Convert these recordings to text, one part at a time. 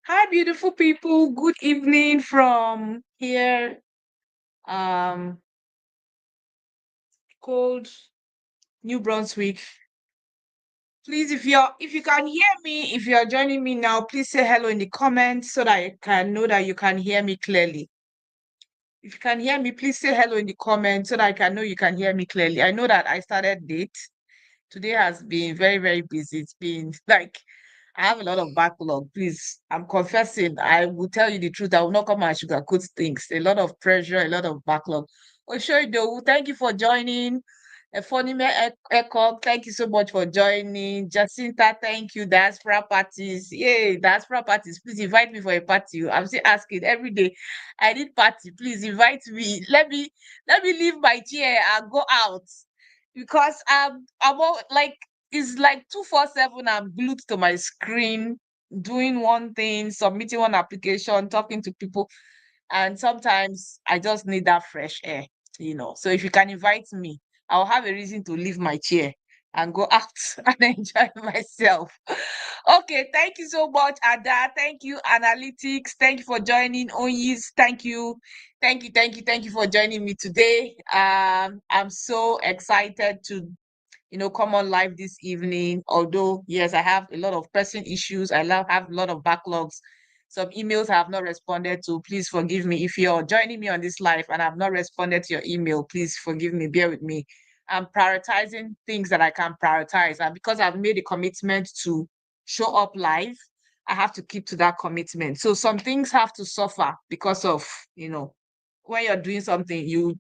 Hi, beautiful people. Good evening from here, um, cold New Brunswick. Please, if you can hear me, if you are joining me now, please say hello in the comments so that I can know that you can hear me clearly. If you can hear me, please say hello in the comments so that I can know you can hear me clearly. I know that I started late. Today has been very, very busy. It's been like I have a lot of backlog. Please, I'm confessing. I will tell you the truth. I will not come and sugarcoat things. A lot of pressure, a lot of backlog. Oshoido, thank you for joining. Efonime Eko, thank you so much for joining. Jacinta, thank you. Diaspora parties. Yay, diaspora parties. Please invite me for a party. I'm still asking every day. I need party. Please invite me. Let me leave my chair and go out because I'm all, like it's like 247. I'm glued to my screen, doing one thing, submitting one application, talking to people, and sometimes I just need that fresh air. So if you can invite me, I'll have a reason to leave my chair and go out and enjoy myself. Okay, thank you so much, Ada. Thank you, Analytics. Thank you for joining. Oyis, thank you. Thank you for joining me today. I'm so excited to come on live this evening. Although, yes, I have a lot of pressing issues. Have a lot of backlogs. Some emails I have not responded to. Please forgive me. If you're joining me on this live and I've not responded to your email, please forgive me. Bear with me. I'm prioritizing things that I can prioritize. And because I've made a commitment to show up live, I have to keep to that commitment. So some things have to suffer because of, when you're doing something, you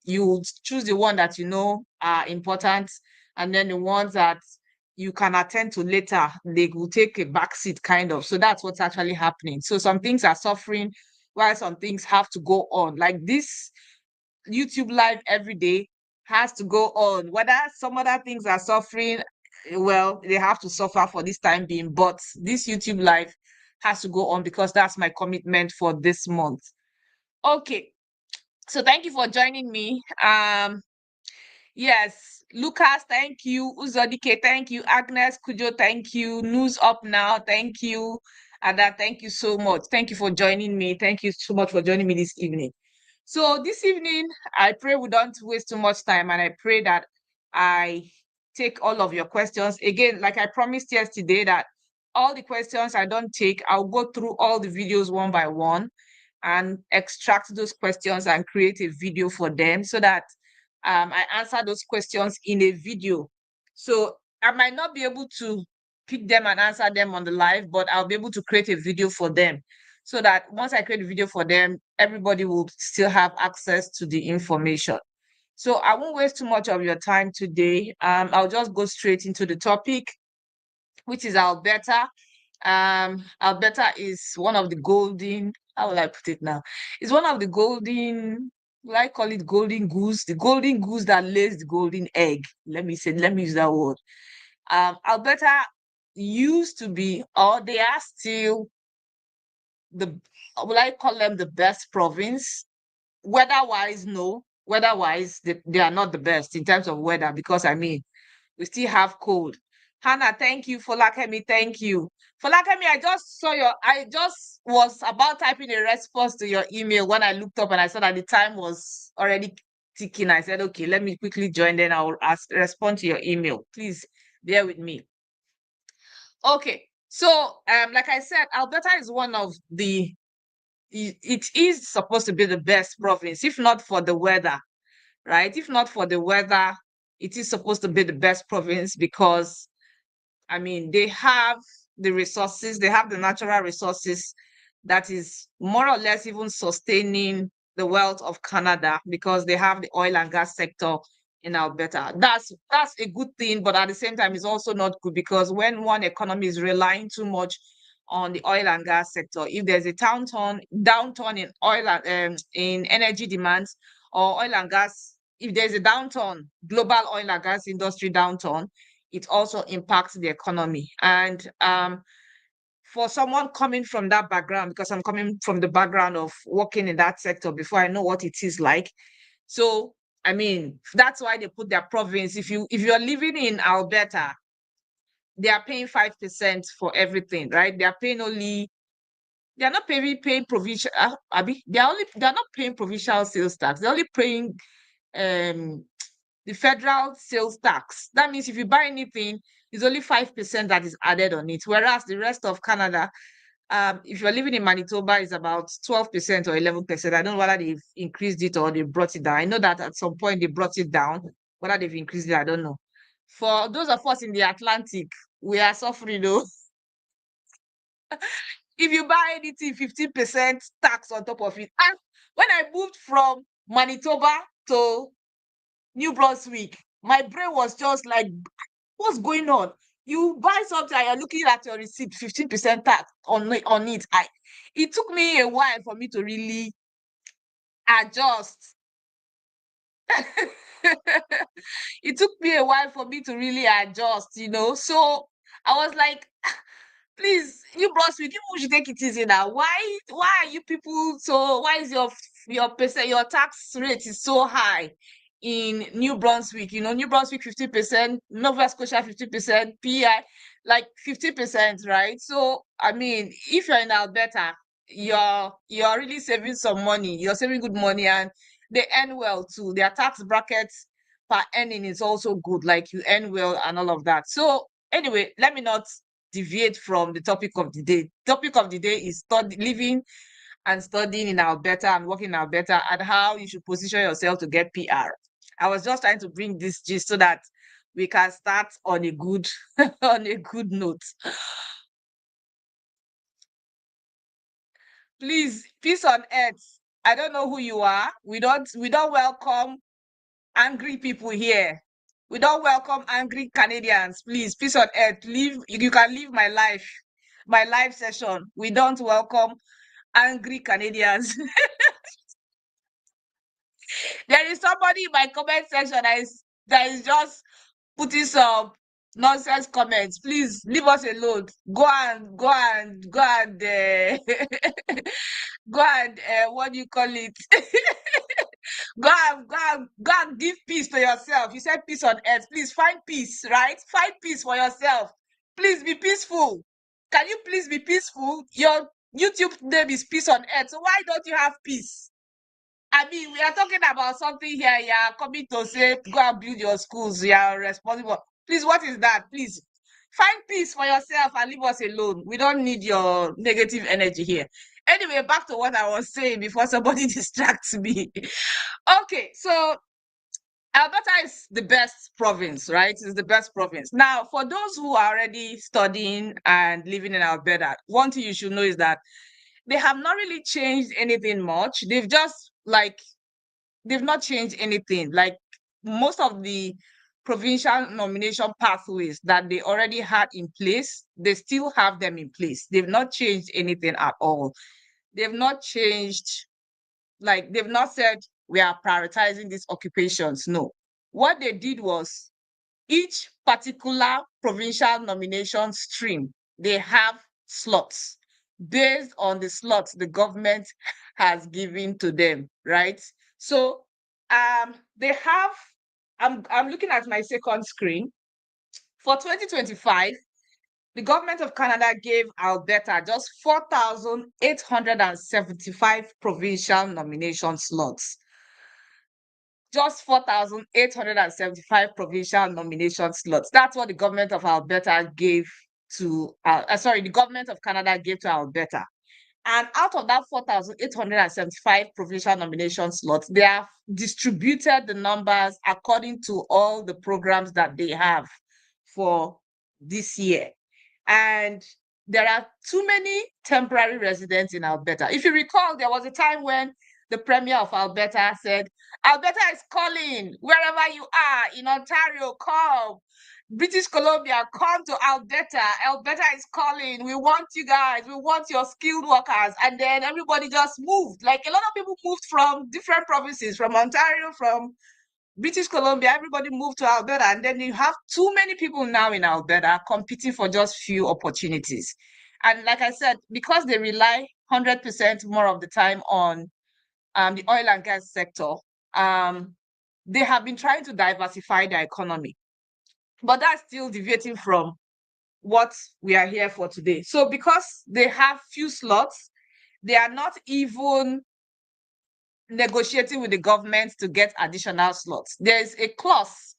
choose the one that you know are important, and then the ones that you can attend to later, they will take a backseat kind of. So that's what's actually happening. So some things are suffering while some things have to go on. Like this YouTube live every day has to go on. Whether some other things are suffering, well, they have to suffer for this time being. But this YouTube live has to go on because that's my commitment for this month. Okay. So thank you for joining me. Yes, Lucas, thank you. Uzodike, thank you. Agnes Kujo, thank you. News Up Now, thank you. Ada, thank you so much. Thank you for joining me. Thank you so much for joining me this evening. So this evening, I pray we don't waste too much time, and I pray that I take all of your questions. Again, like I promised yesterday, that all the questions I don't take, I'll go through all the videos one by one and extract those questions and create a video for them so that I answer those questions in a video. So I might not be able to pick them and answer them on the live, but I'll be able to create a video for them so that once I create a video for them, everybody will still have access to the information. So I won't waste too much of your time today. I'll just go straight into the topic, which is Alberta. Alberta is one of the golden, how will I put it now? It's one of the golden, will I call it golden goose? The golden goose that lays the golden egg. Let me use that word. Alberta used to be, or they are still will I call them the best province? Weather-wise, no. Weather-wise, they are not the best in terms of weather because we still have cold. Hannah, thank you. Folakemi, thank you. Folakemi, I just was about typing a response to your email when I looked up and I saw that the time was already ticking. I said, okay, let me quickly join, then I'll respond to your email. Please bear with me. Okay. So, like I said, Alberta is one of it is supposed to be the best province, if not for the weather, right? If not for the weather, it is supposed to be the best province because, they have the resources, they have the natural resources that is more or less even sustaining the wealth of Canada because they have the oil and gas sector in Alberta. That's a good thing, but at the same time, it's also not good because when one economy is relying too much on the oil and gas sector, if there's a downturn in oil and in energy demands or oil and gas, if there's a downturn, global oil and gas industry downturn, it also impacts the economy. And for someone coming from that background, because I'm coming from the background of working in that sector before, I know what it is like. So, that's why they put their province. If you're living in Alberta, they are paying 5% for everything, right? They are paying only They are not paying provincial. Abi, they are not paying provincial sales tax. They're only paying um the federal sales tax. That means if you buy anything, it's only 5% that is added on it. Whereas the rest of Canada, if you're living in Manitoba, it's about 12% or 11%. I don't know whether they've increased it or they brought it down. I know that at some point they brought it down. Whether they've increased it, I don't know. For those of us in the Atlantic, we are suffering though. If you buy anything, 15% tax on top of it. And when I moved from Manitoba to New Brunswick, my brain was just like, what's going on? You buy something and you're looking at your receipt, 15% tax on it. It took me a while for me to really adjust. It took me a while for me to really adjust. So I was like, please, New Brunswick, people should take it easy now. Why are you people so why is your tax rate is so high in New Brunswick? New Brunswick 50%, Nova Scotia 50%, PI like 50%, right? So I mean, if you're in Alberta, you're really saving some money, you're saving good money, and they earn well too. Their tax brackets per earning is also good, like you earn well and all of that. So anyway, let me not deviate from the topic of the day. Topic of the day is living and studying in Alberta and working in Alberta, and how you should position yourself to get PR. I was just trying to bring this gist so that we can start on a good on a good note. Please, peace on earth. I don't know who you are. We don't welcome angry people here. We don't welcome angry Canadians. Please, peace on earth. Leave. You can leave my live session. We don't welcome angry Canadians. There is somebody in my comment section that is just putting some nonsense comments. Please leave us alone. Go and what do you call it? Go and give peace to yourself. You said peace on earth. Please find peace, right? Find peace for yourself. Please be peaceful. Can you please be peaceful? Your YouTube name is Peace on Earth. So why don't you have peace? I mean, we are talking about something here. You are coming to say, go and build your schools. You are responsible. Please, what is that? Please find peace for yourself and leave us alone. We don't need your negative energy here. Anyway, back to what I was saying before somebody distracts me. Okay, so Alberta is the best province, right? It's the best province. Now, for those who are already studying and living in Alberta, one thing you should know is that they have not really changed anything much. They've not changed anything. Like most of the provincial nomination pathways that they already had in place, they still have them in place. They've not changed anything at all. They've not changed, like they've not said we are prioritizing these occupations. No. What they did was each particular provincial nomination stream, they have slots based on the slots the government has given to them, right? So they have, I'm looking at my second screen. For 2025, the government of Canada gave Alberta just 4,875 provincial nomination slots. Just 4,875 provincial nomination slots. That's what the government of Alberta gave to, the government of Canada gave to Alberta. And out of that 4,875 provincial nomination slots, they have distributed the numbers according to all the programs that they have for this year. And there are too many temporary residents in Alberta. If you recall, there was a time when the Premier of Alberta said, Alberta is calling, wherever you are, in Ontario, come. British Columbia, come to Alberta. Alberta is calling. We want you guys. We want your skilled workers. And then everybody just moved. Like a lot of people moved from different provinces, from Ontario, from British Columbia. Everybody moved to Alberta. And then you have too many people now in Alberta competing for just few opportunities. And like I said, because they rely 100% more of the time on the oil and gas sector, they have been trying to diversify their economy. But that's still deviating from what we are here for today. So because they have few slots, they are not even negotiating with the government to get additional slots. There's a clause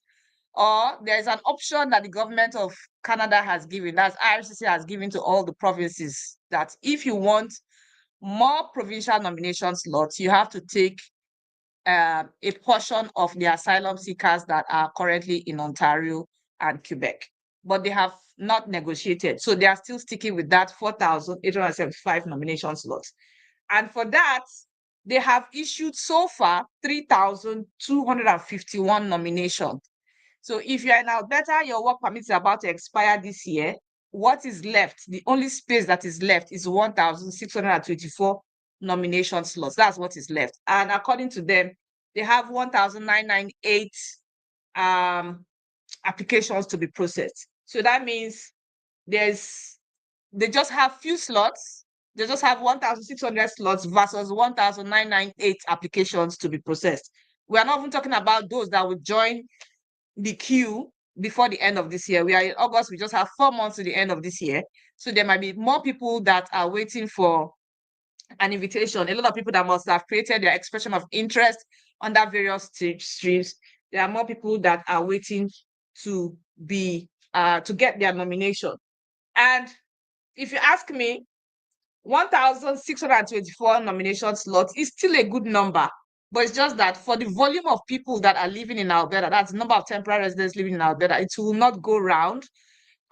or there's an option that the government of Canada has given, that's IRCC has given to all the provinces, that if you want more provincial nomination slots, you have to take a portion of the asylum seekers that are currently in Ontario and Quebec. But they have not negotiated. So they are still sticking with that 4,875 nomination slots. And for that, they have issued so far 3,251 nominations. So if you're in Alberta, your work permit is about to expire this year. What is left? The only space that is left is 1,624 nomination slots. That's what is left. And according to them, they have 1,998 applications to be processed. So that means they just have few slots. They just have 1,600 slots versus 1,998 applications to be processed. We are not even talking about those that will join the queue before the end of this year. We are in August. We just have 4 months to the end of this year. So there might be more people that are waiting for an invitation. A lot of people that must have created their expression of interest under various streams. There are more people that are waiting to be to get their nomination. And if you ask me, 1,624 nomination slots is still a good number, but it's just that for the volume of people that are living in Alberta, that's the number of temporary residents living in Alberta, it will not go round.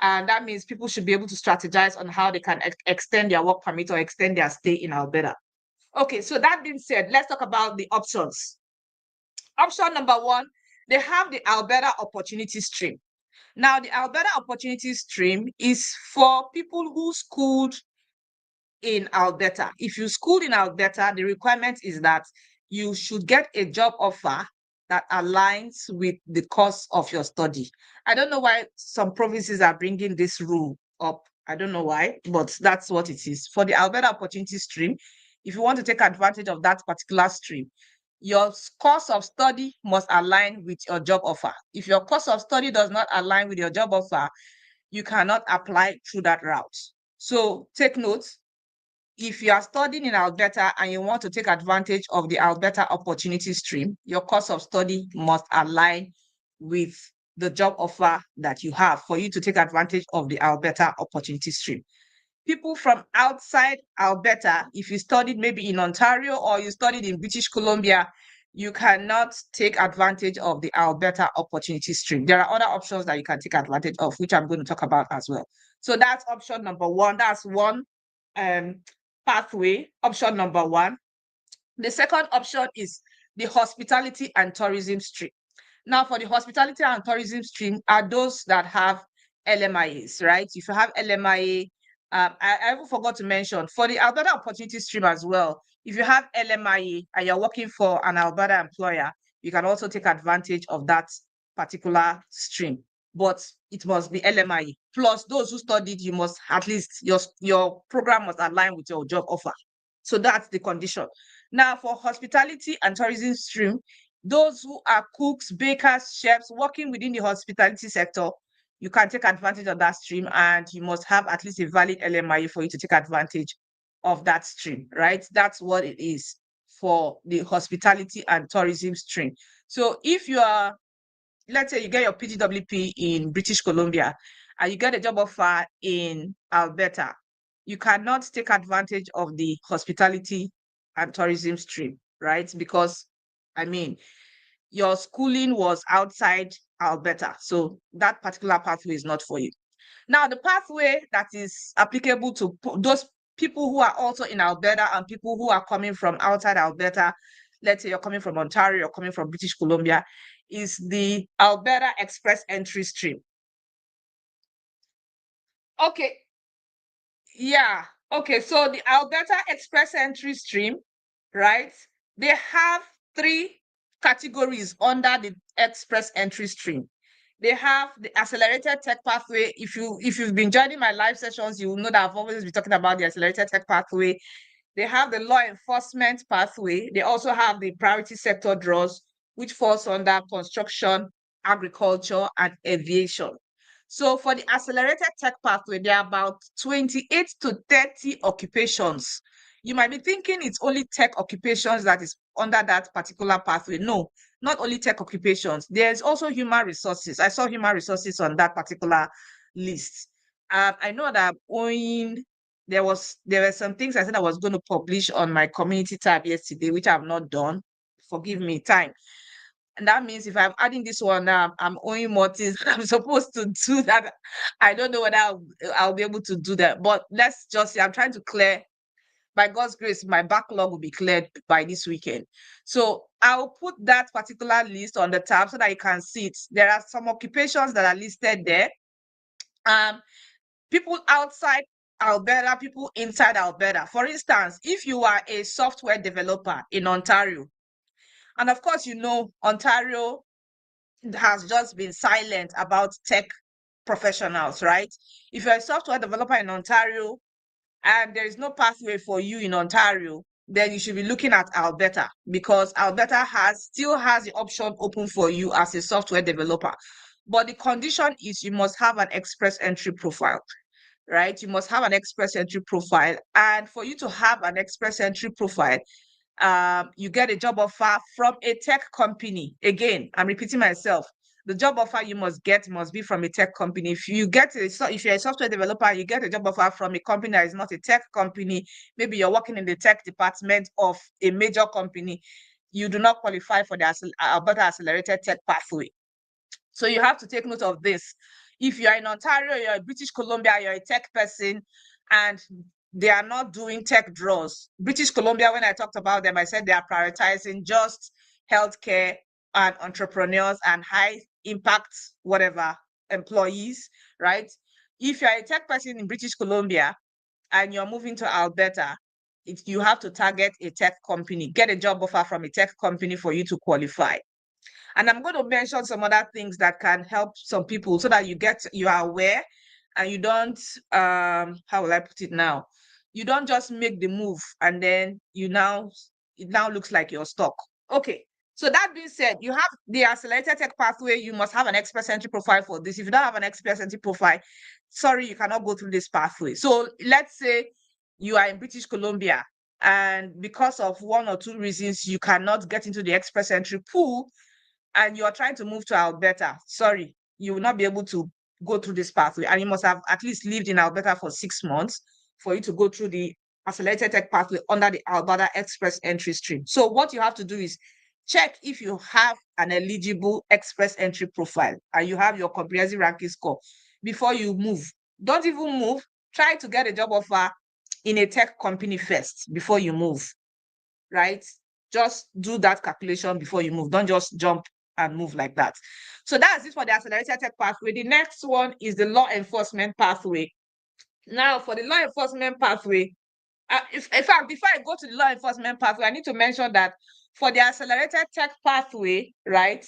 And that means people should be able to strategize on how they can extend their work permit or extend their stay in Alberta. Okay, so that being said, let's talk about the options. Option number one, they have the Alberta Opportunity Stream. Now, the Alberta Opportunity Stream is for people who schooled in Alberta. If you schooled in Alberta, the requirement is that you should get a job offer that aligns with the course of your study. I don't know why some provinces are bringing this rule up. I don't know why, but that's what it is. For the Alberta Opportunity Stream, if you want to take advantage of that particular stream, your course of study must align with your job offer. If your course of study does not align with your job offer, you cannot apply through that route. So take note, if you are studying in Alberta and you want to take advantage of the Alberta Opportunity Stream, your course of study must align with the job offer that you have for you to take advantage of the Alberta Opportunity Stream. People from outside Alberta, if you studied maybe in Ontario or you studied in British Columbia, you cannot take advantage of the Alberta Opportunity Stream. There are other options that you can take advantage of, which I'm going to talk about as well. So that's option number one. That's one pathway, option number one. The second option is the Hospitality and Tourism Stream. Now, for the Hospitality and Tourism Stream are those that have LMIAs, right? If you have LMIA, I even forgot to mention, for the Alberta Opportunity Stream as well, if you have LMIA and you're working for an Alberta employer, you can also take advantage of that particular stream. But it must be LMIA. Plus, those who studied, you must at least, your program must align with your job offer. So that's the condition. Now, for Hospitality and Tourism Stream, those who are cooks, bakers, chefs working within the hospitality sector, you can take advantage of that stream, and you must have at least a valid LMIA for you to take advantage of that stream, right? That's what it is for the Hospitality and Tourism Stream. So if you are, let's say you get your PGWP in British Columbia and you get a job offer in Alberta, you cannot take advantage of the Hospitality and Tourism Stream, right? Because, I mean, your schooling was outside Alberta, so that particular pathway is not for you. Now, the pathway that is applicable to those people who are also in Alberta and people who are coming from outside Alberta, let's say you're coming from Ontario, you're coming from British Columbia, is the Alberta Express Entry Stream. Okay. Yeah. Okay. So the Alberta Express Entry Stream, right? They have 3 categories under the Express Entry Stream. They have the Accelerated Tech Pathway. If you've been joining my live sessions, you will know that I've always been talking about the Accelerated Tech Pathway. They have the Law Enforcement Pathway. They also have the Priority Sector Draws, which falls under construction, agriculture, and aviation. So for the Accelerated Tech Pathway, there are about 28 to 30 occupations You might be thinking it's only tech occupations that is under that particular pathway. No, not only tech occupations. There's also human resources. I saw human resources on that particular list. I know that owing there were some things I said I was going to publish on my community tab yesterday, which I've not done. Forgive me, time. And that means if I'm adding this one now, I'm owing more things that I'm supposed to do that. I don't know whether I'll be able to do that. But let's just say I'm trying to clear, by God's grace, my backlog will be cleared by this weekend. So I'll put that particular list on the tab so that you can see it. There are some occupations that are listed there. People outside Alberta, people inside Alberta. For instance, if you are a software developer in Ontario, and of course, Ontario has just been silent about tech professionals, right? If you're a software developer in Ontario and there is no pathway for you in Ontario, then you should be looking at Alberta, because Alberta still has the option open for you as a software developer. But the condition is you must have an express entry profile, right? You must have an express entry profile. And for you to have an express entry profile, you get a job offer from a tech company. Again, I'm repeating myself. The job offer you must get must be from a tech company. If you're a software developer, you get a job offer from a company that is not a tech company, maybe you're working in the tech department of a major company, you do not qualify for the Alberta Accelerated Tech Pathway. So you have to take note of this. If you're in Ontario, you're in British Columbia, you're a tech person, and they are not doing tech draws. British Columbia, when I talked about them, I said they are prioritizing just healthcare and entrepreneurs and high impact, whatever, employees, right? If you're a tech person in British Columbia and you're moving to Alberta, you have to target a tech company, get a job offer from a tech company for you to qualify. And I'm going to mention some other things that can help some people so that you are aware and you don't, how will I put it now? You don't just make the move and then it now looks like you're stuck. Okay. So that being said, you have the accelerated tech pathway. You must have an express entry profile for this. If you don't have an express entry profile, sorry, you cannot go through this pathway. So let's say you are in British Columbia and because of one or two reasons, you cannot get into the express entry pool, and you're trying to move to Alberta, sorry, you will not be able to go through this pathway. And you must have at least lived in Alberta for 6 months for you to go through the accelerated tech pathway under the Alberta Express entry stream. So what you have to do is check if you have an eligible express entry profile and you have your comprehensive ranking score before you move. Don't even move. Try to get a job offer in a tech company first before you move, right? Just do that calculation before you move. Don't just jump and move like that. So that's it for the accelerated tech pathway. The next one is the law enforcement pathway. Now, for the law enforcement pathway, in fact, before I go to the law enforcement pathway, I need to mention that for the accelerated tech pathway, right,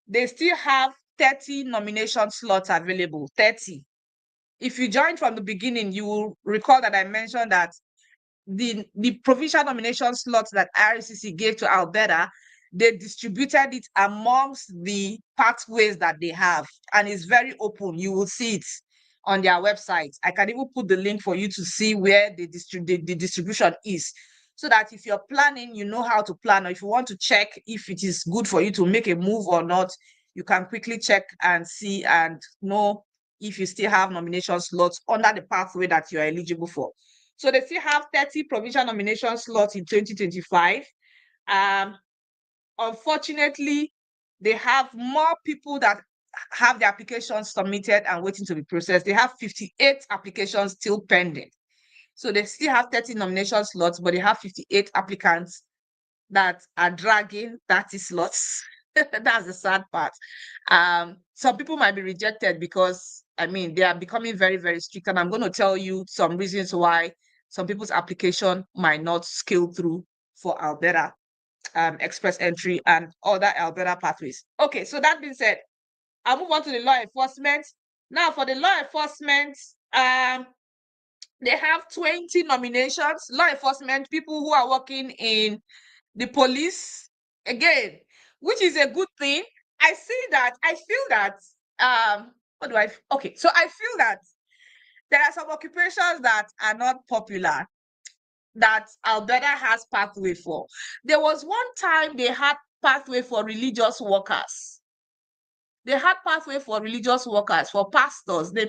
they still have 30 nomination slots available, 30. If you joined from the beginning, you will recall that I mentioned that the provincial nomination slots that RCC gave to Alberta, they distributed it amongst the pathways that they have, and it's very open. You will see it on their website. I can even put the link for you to see where the distribution is, so that if you're planning, you know how to plan, or if you want to check if it is good for you to make a move or not, you can quickly check and see and know if you still have nomination slots under the pathway that you're eligible for. So they still have 30 provincial nomination slots in 2025. Unfortunately, they have more people that have the applications submitted and waiting to be processed. They have 58 applications still pending. So they still have 30 nomination slots, but they have 58 applicants that are dragging 30 slots. That's the sad part. Some people might be rejected because, they are becoming very, very strict. And I'm going to tell you some reasons why some people's application might not scale through for Alberta express entry and other Alberta pathways. Okay, so that being said, I'll move on to the law enforcement. Now, for the law enforcement, they have 20 nominations. Law enforcement, people who are working in the police, again, which is a good thing. I feel that, so I feel that there are some occupations that are not popular. that Alberta has pathway for. There was one time they had pathway for religious workers. They had pathway for religious workers, for pastors. They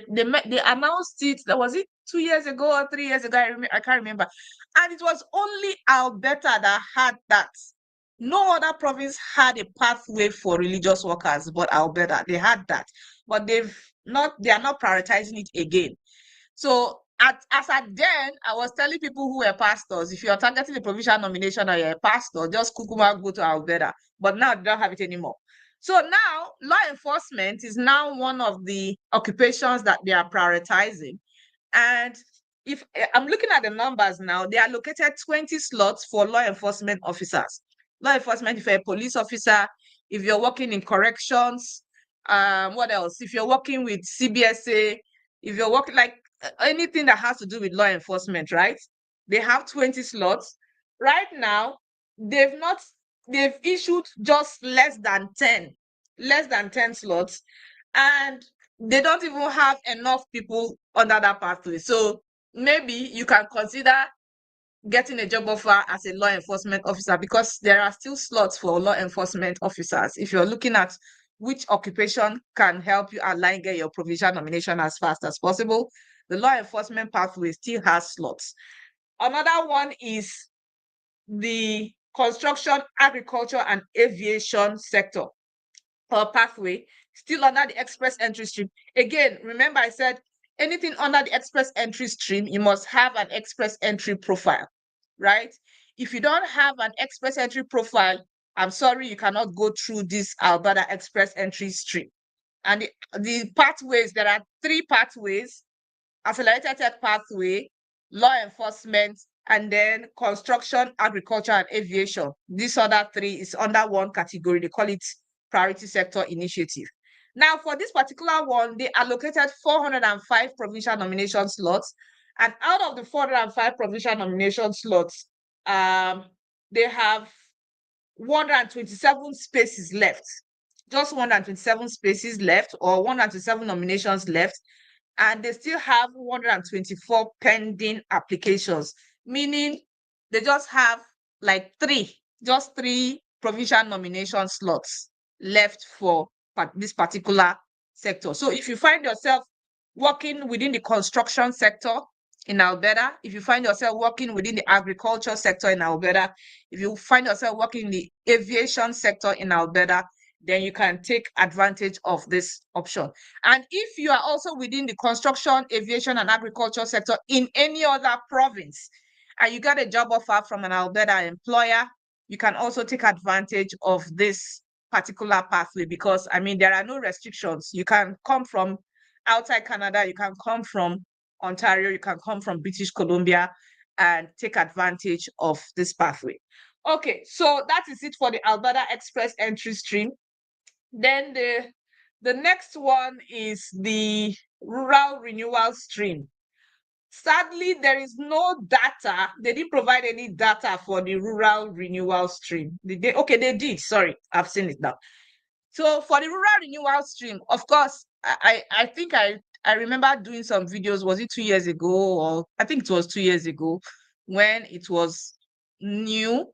announced it. That was it 2 years ago or 3 years ago. I can't remember. And it was only Alberta that had that. No other province had a pathway for religious workers, but Alberta, they had that. But they are not prioritizing it again. So as at then, I was telling people who were pastors, if you're targeting the provincial nomination or you're a pastor, just kukuma go to Alberta. But now they don't have it anymore. So now law enforcement is now one of the occupations that they are prioritizing. And if I'm looking at the numbers now, they allocated 20 slots for law enforcement officers. Law enforcement, if you're a police officer, if you're working in corrections, what else? If you're working with CBSA, if you're working like anything that has to do with law enforcement, right? They have 20 slots. Right now, they've issued just less than 10 slots, and they don't even have enough people under that pathway. So maybe you can consider getting a job offer as a law enforcement officer, because there are still slots for law enforcement officers. If you're looking at which occupation can help you align, get your provincial nomination as fast as possible, the law enforcement pathway still has slots. Another one is the construction, agriculture, and aviation sector or pathway, still under the express entry stream. Again, remember I said anything under the express entry stream, you must have an express entry profile, right? If you don't have an express entry profile, I'm sorry, you cannot go through this Alberta express entry stream. And the pathways, there are 3 pathways: accelerated tech pathway, law enforcement, and then construction, agriculture, and aviation. These other 3 is under one category. They call it priority sector initiative. Now, for this particular one, they allocated 405 provincial nomination slots. And out of the 405 provincial nomination slots, they have 127 spaces left. Just 127 spaces left, or 127 nominations left. And they still have 124 pending applications, meaning they just have like 3 provincial nomination slots left for this particular sector. So if you find yourself working within the construction sector in Alberta, if you find yourself working within the agriculture sector in Alberta, if you find yourself working in the aviation sector in Alberta, then you can take advantage of this option. And if you are also within the construction, aviation, and agriculture sector in any other province, and you got a job offer from an Alberta employer, you can also take advantage of this particular pathway, because, I mean, there are no restrictions. You can come from outside Canada, you can come from Ontario, you can come from British Columbia and take advantage of this pathway. Okay, so that is it for the Alberta Express entry stream. Then the next one is the rural renewal stream. Sadly, there is no data. They didn't provide any data for the rural renewal stream. Okay, they did. Sorry, I've seen it now. So for the rural renewal stream, of course, I think I remember doing some videos. Was it 2 years ago? Or I think it was 2 years ago when it was new.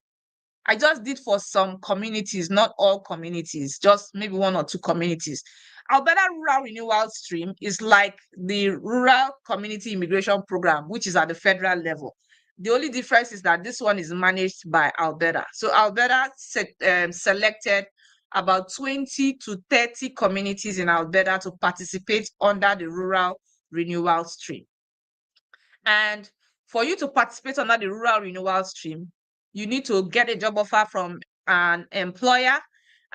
I just did for some communities, not all communities, just maybe 1 or 2 communities. Alberta Rural Renewal Stream is like the Rural Community Immigration Program, which is at the federal level. The only difference is that this one is managed by Alberta. So Alberta selected about 20 to 30 communities in Alberta to participate under the Rural Renewal Stream. And for you to participate under the Rural Renewal Stream, you need to get a job offer from an employer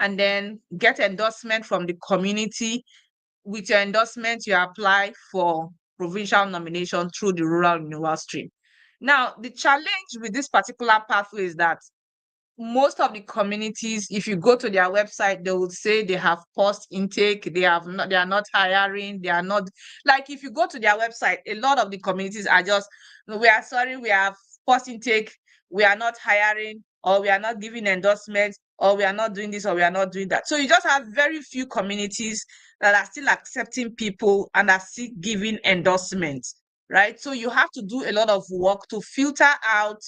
and then get endorsement from the community. With your endorsement, you apply for provincial nomination through the Rural Renewal Stream. Now, the challenge with this particular pathway is that most of the communities, if you go to their website, they will say they have paused intake, they are not hiring, they are not, like, if you go to their website, a lot of the communities are just, we are sorry, we have paused intake, we are not hiring, or we are not giving endorsements, or we are not doing this, or we are not doing that. So you just have very few communities that are still accepting people and are still giving endorsements, right? So you have to do a lot of work to filter out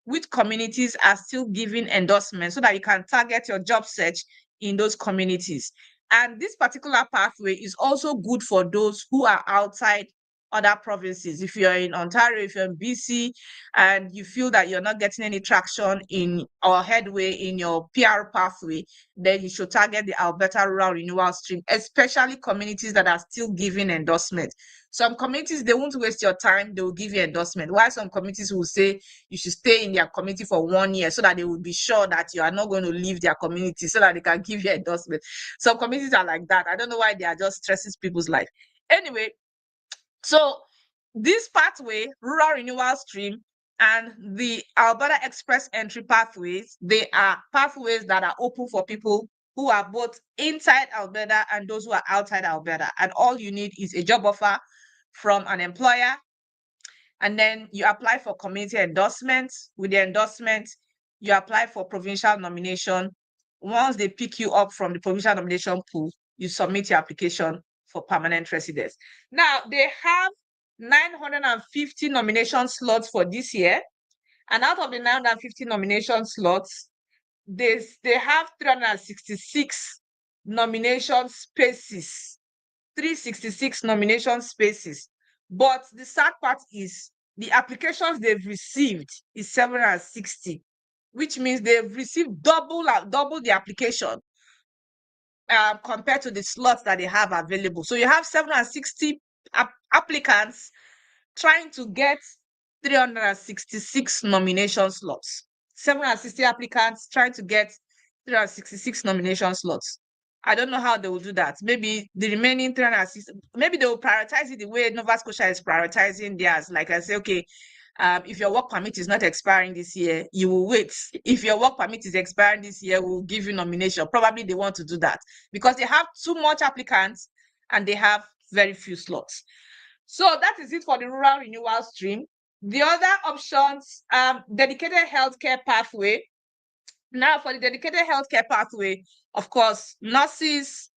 which communities are still giving endorsements so that you can target your job search in those communities. And this particular pathway is also good for those who are outside other provinces. If you're in Ontario, if you're in BC, and you feel that you're not getting any traction in or headway in your PR pathway, then you should target the Alberta Rural Renewal Stream, especially communities that are still giving endorsement. Some communities, they won't waste your time, they will give you endorsement. While some communities will say you should stay in their community for 1 year so that they will be sure that you are not going to leave their community so that they can give you endorsement. Some communities are like that. I don't know why they are just stressing people's life. Anyway, so this pathway, Rural Renewal Stream, and the Alberta Express Entry pathways, they are pathways that are open for people who are both inside Alberta and those who are outside Alberta. And all you need is a job offer from an employer, and then you apply for community endorsement. With the endorsement, you apply for provincial nomination. Once they pick you up from the provincial nomination pool, you submit your application for permanent residence. Now, they have 950 nomination slots for this year. And out of the 950 nomination slots, they have 366 nomination spaces. 366 nomination spaces. But the sad part is the applications they've received is 760, which means they've received double the application compared to the slots that they have available. So you have 760 applicants trying to get 366 nomination slots. 760 applicants trying to get 366 nomination slots. I don't know how they will do that. Maybe the remaining 360, maybe they will prioritize it the way Nova Scotia is prioritizing theirs. Like I say, okay, if your work permit is not expiring this year, you will wait. If your work permit is expiring this year, we'll give you nomination. Probably they want to do that because they have too much applicants and they have very few slots. So that is it for the Rural Renewal Stream. The other options, dedicated healthcare pathway. Now, for the dedicated healthcare pathway, of course, nurses,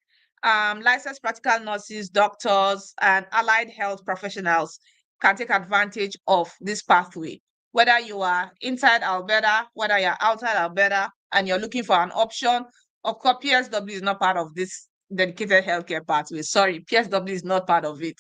licensed practical nurses, doctors, and allied health professionals can take advantage of this pathway. Whether you are inside Alberta, whether you're outside Alberta, and you're looking for an option, of course, PSW is not part of this dedicated healthcare pathway. Sorry, PSW is not part of it.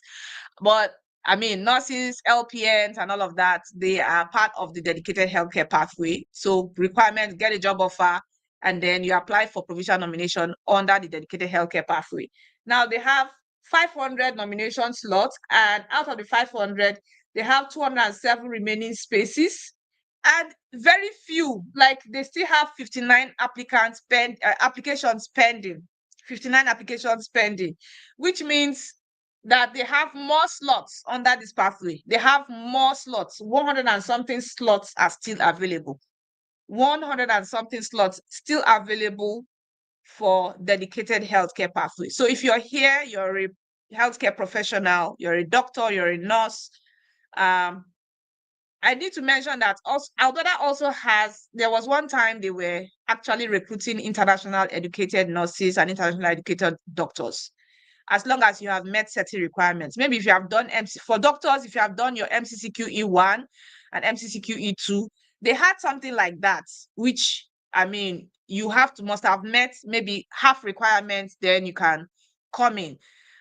But I mean, nurses, LPNs, and all of that, they are part of the dedicated healthcare pathway. So requirements, get a job offer, and then you apply for provincial nomination under the dedicated healthcare pathway. Now they have 500 nomination slots, and out of the 500, they have 207 remaining spaces. And very few, like they still have 59 applications pending, 59 applications pending, which means that they have more slots under this pathway. They have more slots. 100 and something slots are still available. 100 and something slots still available for dedicated healthcare pathway. So if you're here, you're a healthcare professional, you're a doctor, you're a nurse. I need to mention that Alberta also has, there was one time they were actually recruiting international educated nurses and international educated doctors, as long as you have met certain requirements. Maybe if you have done for doctors, if you have done your MCCQE1 and MCCQE2, they had something like that, which, I mean, you must have met maybe half requirements, then you can come in,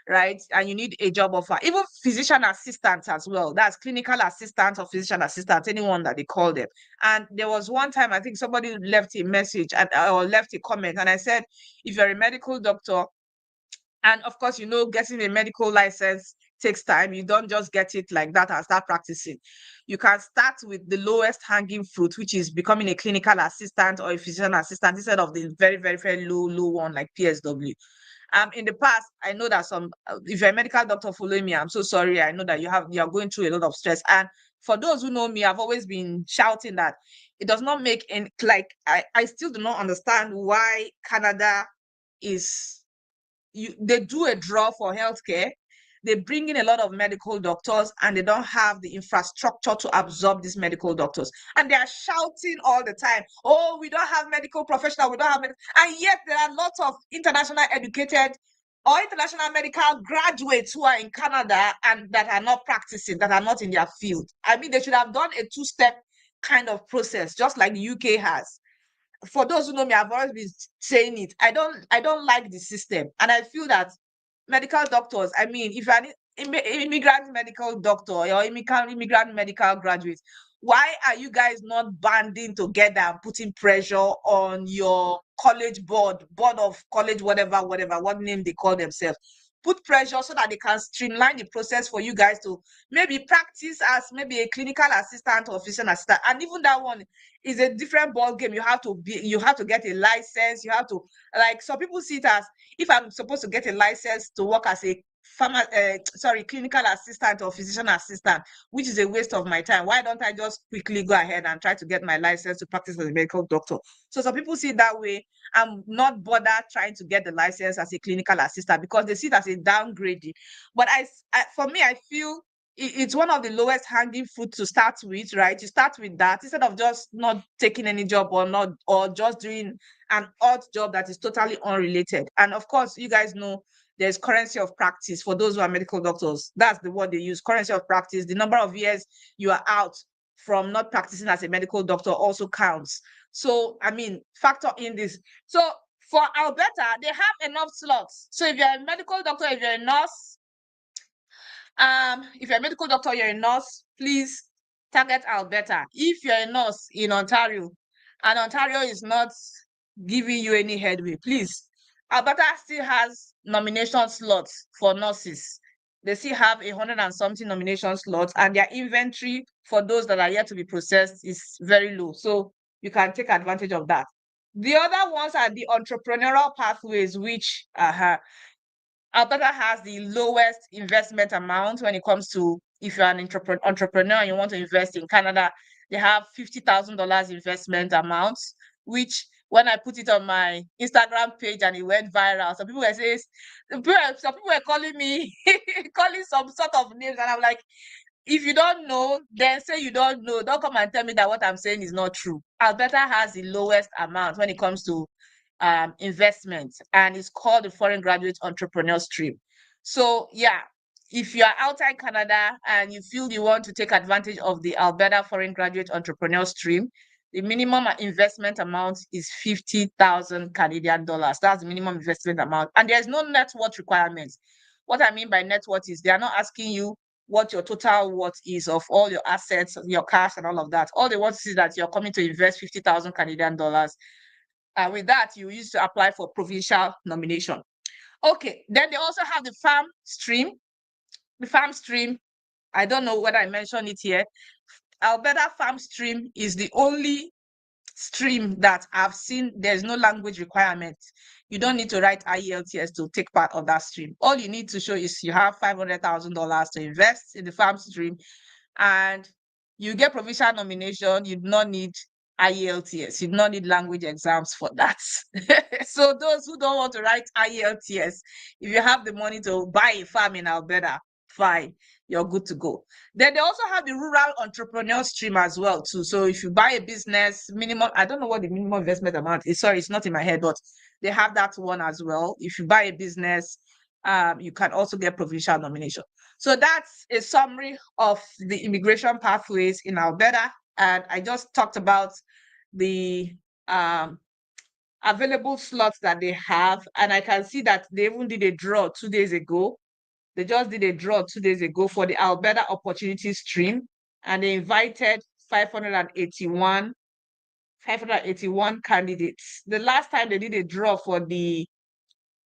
right? And you need a job offer. Even physician assistants as well. That's clinical assistants or physician assistants, anyone that they call them. And there was one time, I think somebody left a message or left a comment, and I said, if you're a medical doctor, and of course, getting a medical license takes time. You don't just get it like that and start practicing. You can start with the lowest hanging fruit, which is becoming a clinical assistant or a physician assistant instead of the very, very, very low one like PSW. In the past, I know that if you're a medical doctor following me, I'm so sorry. I know that you're going through a lot of stress. And for those who know me, I've always been shouting that it does not make any, like, I still do not understand why Canada is, they do a draw for healthcare. They bring in a lot of medical doctors and they don't have the infrastructure to absorb these medical doctors. And they are shouting all the time, oh, we don't have medical professionals, we don't have and yet there are lots of international educated or international medical graduates who are in Canada and that are not practicing, that are not in their field. I mean, they should have done a two-step kind of process, just like the UK has. For those who know me, I've always been saying it. I don't like the system. And I feel that medical doctors, I mean, if you're an immigrant medical doctor or immigrant medical graduate, why are you guys not banding together and putting pressure on your college board of college, whatever, what name they call themselves? Put pressure so that they can streamline the process for you guys to maybe practice as maybe a clinical assistant or physician assistant. And even that one is a different ball game. You have to get a license. You have to, like, some people see it as, if I'm supposed to get a license to work as a clinical assistant or physician assistant, which is a waste of my time. Why don't I just quickly go ahead and try to get my license to practice as a medical doctor? So some people see it that way. I'm not bothered trying to get the license as a clinical assistant because they see it as a downgrading. But for me, I feel it's one of the lowest hanging fruit to start with, right? You start with that instead of just not taking any job or just doing an odd job that is totally unrelated. And of course, you guys know there's currency of practice for those who are medical doctors. That's the word they use, currency of practice. The number of years you are out from not practicing as a medical doctor also counts. So, I mean, factor in this. So for Alberta, they have enough slots. So if you're a medical doctor, if you're a nurse, if you're a medical doctor, you're a nurse, please target Alberta. If you're a nurse in Ontario and Ontario is not giving you any headway, please, Alberta still has nomination slots for nurses. They still have 100 and something nomination slots, and their inventory for those that are yet to be processed is very low. So you can take advantage of that. The other ones are the entrepreneurial pathways, which Alberta has the lowest investment amount when it comes to, if you're an entrepreneur and you want to invest in Canada, they have $50,000 investment amount, which when I put it on my Instagram page and it went viral, some people were calling me, calling some sort of names, and I'm like, if you don't know, then say you don't know. Don't come and tell me that what I'm saying is not true. Alberta has the lowest amount when it comes to investment, and it's called the Foreign Graduate Entrepreneur Stream. So yeah, if you're outside Canada and you feel you want to take advantage of the Alberta Foreign Graduate Entrepreneur Stream, the minimum investment amount is 50,000 Canadian dollars. That's the minimum investment amount, and there's no net worth requirements. What I mean by net worth is they are not asking you what your total worth is of all your assets, your cash, and all of that. All they want to see is that you're coming to invest 50,000 Canadian dollars. And with that, you used to apply for provincial nomination. Okay, then they also have the farm stream. The farm stream, I don't know whether I mentioned it here. Alberta farm stream is the only stream that I've seen there's no language requirement. You don't need to write IELTS to take part of that stream. All you need to show is you have $500,000 to invest in the farm stream, and you get provincial nomination. You do not need IELTS. You do not need language exams for that. So those who don't want to write IELTS, if you have the money to buy a farm in Alberta, fine, you're good to go. Then they also have the rural entrepreneur stream as well too. So if you buy a business, minimum, I don't know what the minimum investment amount is. Sorry, it's not in my head, but they have that one as well. If you buy a business, you can also get provincial nomination. So that's a summary of the immigration pathways in Alberta. And I just talked about the available slots that they have. And I can see that they even did a draw 2 days ago. They just did a draw 2 days ago for the Alberta Opportunity Stream. And they invited 581 candidates. The last time they did a draw for the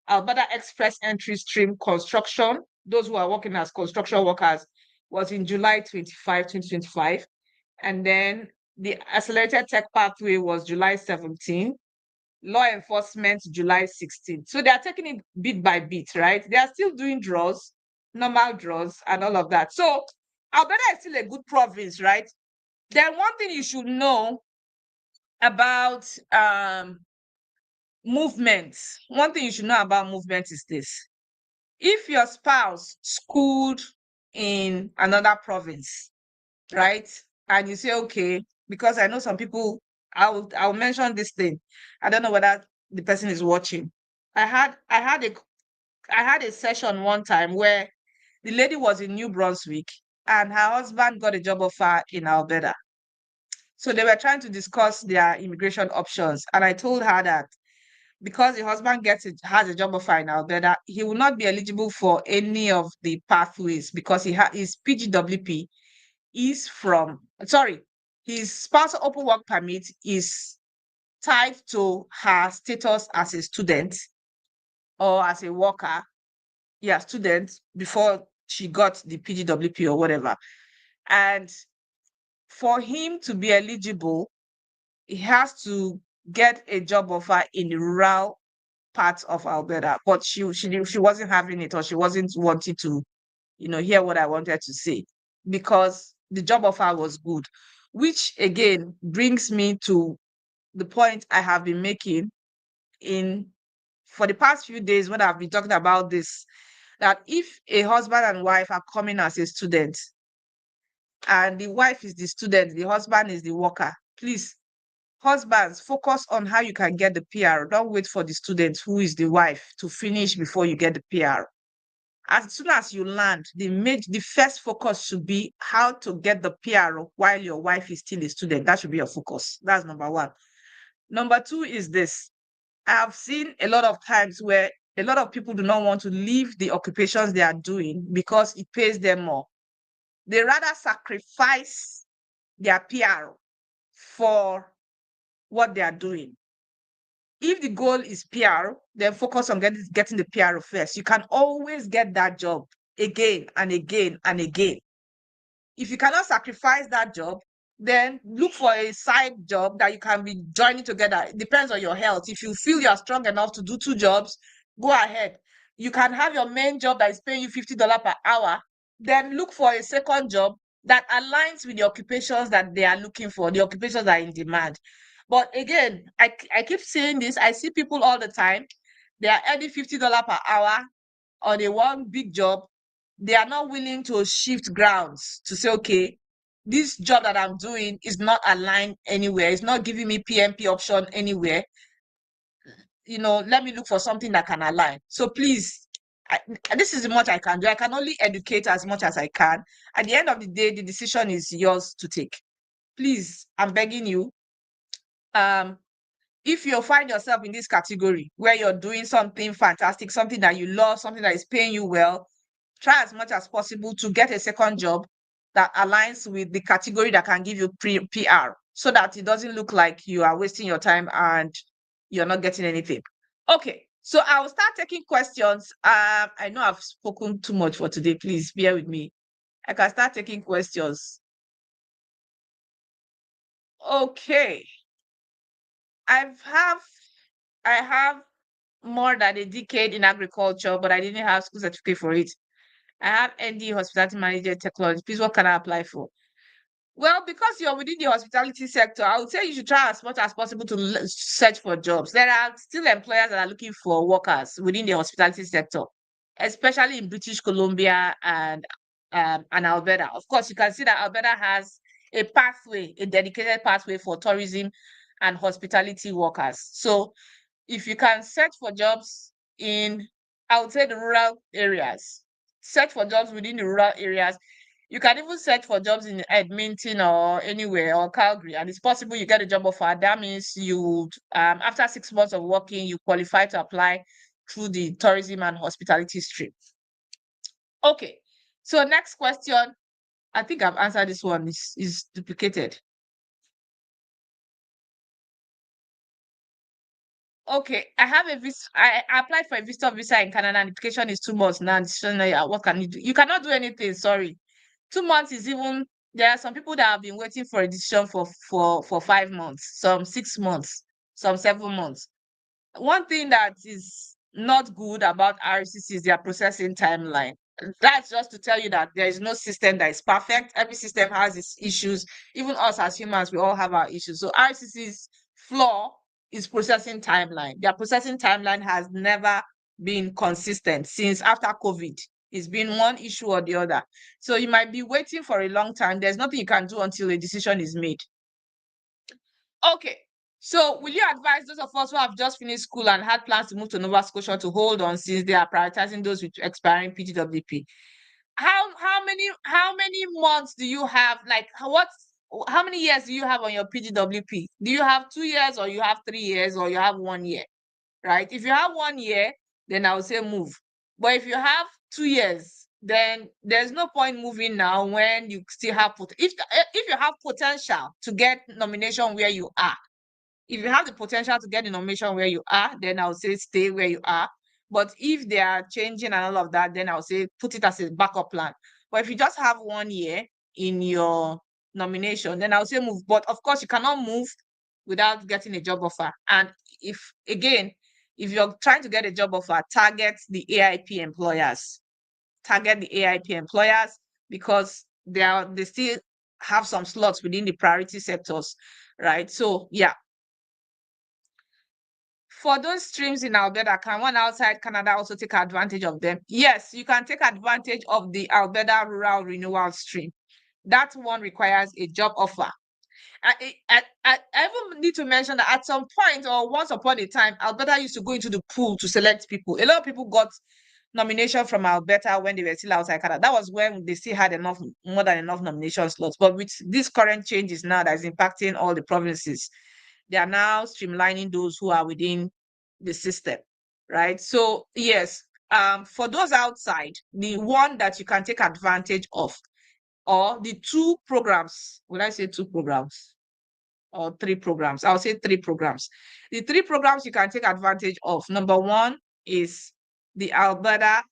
Alberta Express Entry Stream construction, those who are working as construction workers, was in July 25, 2025. And then the Accelerated Tech Pathway was July 17. Law enforcement, July 16. So they are taking it bit by bit, right? They are still doing draws, normal draws, and all of that. So Alberta is still a good province, right? Then one thing you should know about movement. One thing you should know about movement is this. If your spouse schooled in another province, right? And you say, okay, because I know some people, I'll mention this thing. I don't know whether the person is watching. I had I had a session one time where the lady was in New Brunswick and her husband got a job offer in Alberta. So they were trying to discuss their immigration options. And I told her that because the husband has a job offer in Alberta, he will not be eligible for any of the pathways because his PGWP is from, sorry, his spousal open work permit is tied to her status as a student or as a worker, yeah, student, before she got the PGWP or whatever. And for him to be eligible, he has to get a job offer in the rural parts of Alberta. But she wasn't having it, or she wasn't wanting to, hear what I wanted to say, because the job offer was good, which again brings me to the point I have been making in for the past few days when I've been talking about this, that if a husband and wife are coming as a student and the wife is the student, the husband is the worker, please, husbands, focus on how you can get the PR. Don't wait for the student who is the wife to finish before you get the PR. As soon as you land, the first focus should be how to get the PR while your wife is still a student. That should be your focus. That's number one. Number two is this. I have seen a lot of times where a lot of people do not want to leave the occupations they are doing because it pays them more. They rather sacrifice their PR for what they are doing. If the goal is PR, then focus on getting the PR first. You can always get that job again and again and again. If you cannot sacrifice that job, then look for a side job that you can be joining together. It depends on your health. If you feel you're strong enough to do two jobs, go ahead. You can have your main job that is paying you $50 per hour, then look for a second job that aligns with the occupations that they are looking for, the occupations that are in demand. But again, I keep saying this. I see people all the time. They are earning $50 per hour on a one big job. They are not willing to shift grounds to say, okay, this job that I'm doing is not aligned anywhere. It's not giving me PMP option anywhere. Let me look for something that can align. So please, this is much I can do. I can only educate as much as I can. At the end of the day, the decision is yours to take. Please, I'm begging you. If you find yourself in this category where you're doing something fantastic, something that you love, something that is paying you well, try as much as possible to get a second job that aligns with the category that can give you PR, so that it doesn't look like you are wasting your time and you're not getting anything. Okay, so I will start taking questions. I know I've spoken too much for today. Please bear with me. I can start taking questions. Okay. I have more than a decade in agriculture, but I didn't have school certificate for it. I have ND hospitality manager technology. Please, what can I apply for? Well, because you're within the hospitality sector, I would say you should try as much as possible to search for jobs. There are still employers that are looking for workers within the hospitality sector, especially in British Columbia and Alberta. Of course, you can see that Alberta has a pathway, a dedicated pathway for tourism and hospitality workers. So if you can search for jobs in, I would say, the rural areas, search for jobs within the rural areas. You can even search for jobs in Edmonton or anywhere, or Calgary, and it's possible you get a job offer. That means you, after 6 months of working, you qualify to apply through the tourism and hospitality stream. Okay, so next question. I think I've answered this one. Is duplicated. Okay, I have a visa. I applied for a visitor visa in Canada, and the application is 2 months now. What can you do? You cannot do anything. Sorry, 2 months is even. There are some people that have been waiting for a decision for 5 months, some 6 months, some 7 months. One thing that is not good about RCC is their processing timeline. That's just to tell you that there is no system that is perfect. Every system has its issues. Even us as humans, we all have our issues. So RCC's flaw is processing timeline. Their processing timeline has never been consistent since after COVID. It's been one issue or the other. So you might be waiting for a long time. There's nothing you can do until a decision is made. Okay. So will you advise those of us who have just finished school and had plans to move to Nova Scotia to hold on since they are prioritizing those with expiring PGWP? How many months do you have? Like how many years do you have on your PGWP? Do you have 2 years, or you have 3 years, or you have 1 year? Right? If you have 1 year, then I would say move. But if you have 2 years, then there's no point moving now when you still have if you have potential to get nomination where you are. If you have the potential to get the nomination where you are, then I would say stay where you are. But if they are changing and all of that, then I would say put it as a backup plan. But if you just have 1 year in your nomination, then I would say move. But of course, you cannot move without getting a job offer. And if again, if you're trying to get a job offer, target the AIP employers. Target the AIP employers because they still have some slots within the priority sectors, right? So yeah, for those streams in Alberta, can one outside Canada also take advantage of them? Yes, you can take advantage of the Alberta Rural Renewal stream. That one requires a job offer. I even need to mention that at some point or once upon a time, Alberta used to go into the pool to select people. A lot of people got nomination from Alberta when they were still outside Canada. That was when they still had more than enough nomination slots. But with these current changes now that is impacting all the provinces, they are now streamlining those who are within the system, right? So yes, for those outside, the one that you can take advantage of, or the two programs, will I say two programs or three programs? I'll say three programs. The three programs you can take advantage of. Number one is the Alberta